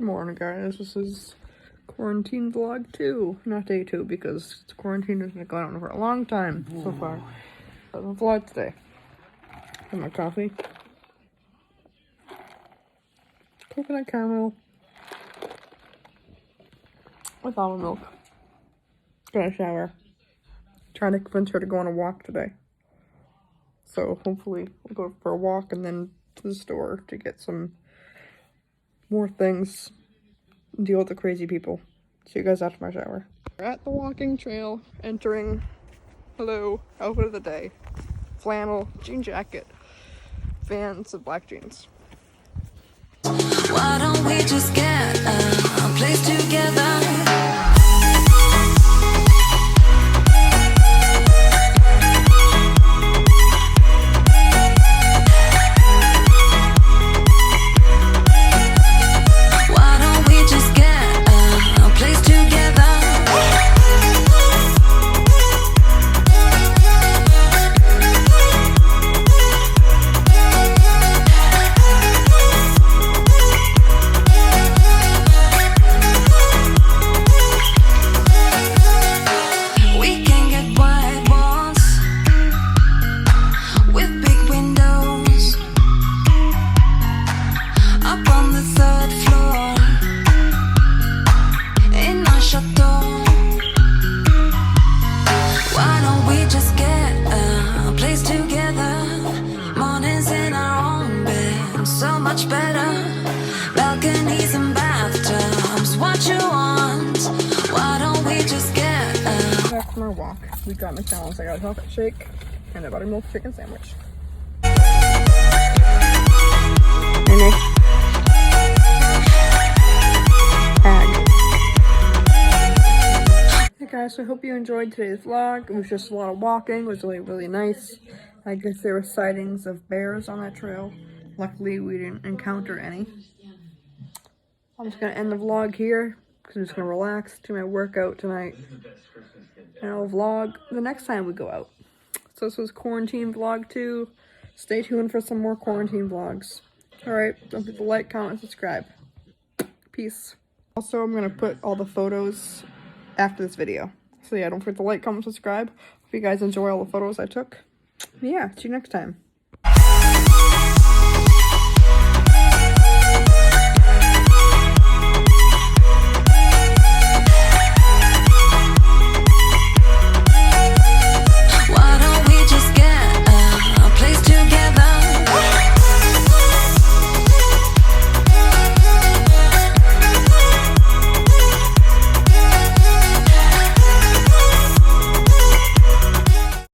Good morning, guys. This is quarantine vlog 2, not day 2, because quarantine has been going on for a long time so far. But the vlog today. Have my coffee. Coconut caramel with almond milk. Gonna shower. Trying to convince her to go on a walk today. So hopefully we'll go for a walk and then to the store to get some more things. Deal with the crazy people. See you guys after my shower. We're at the walking trail, entering, hello, outfit of the day. Flannel, jean jacket, Vans, and black jeans. Why don't we just get a place together? So much better. Balconies and bathtubs. What you want? Why don't we just get Back from our walk, we got McDonald's. I got a chocolate shake and a buttermilk chicken sandwich. Hey guys, so I hope you enjoyed today's vlog. It was just a lot of walking. It was really nice. I guess there were sightings of bears on that trail. Luckily, we didn't encounter any. I'm just going to end the vlog here because I'm just going to relax, do my workout tonight. And I'll vlog the next time we go out. So this was quarantine vlog 2. Stay tuned for some more quarantine vlogs. Alright, don't forget to like, comment, subscribe. Peace. Also, I'm going to put all the photos after this video. So yeah, don't forget to like, comment, subscribe. Hope you guys enjoy all the photos I took. Yeah, see you next time.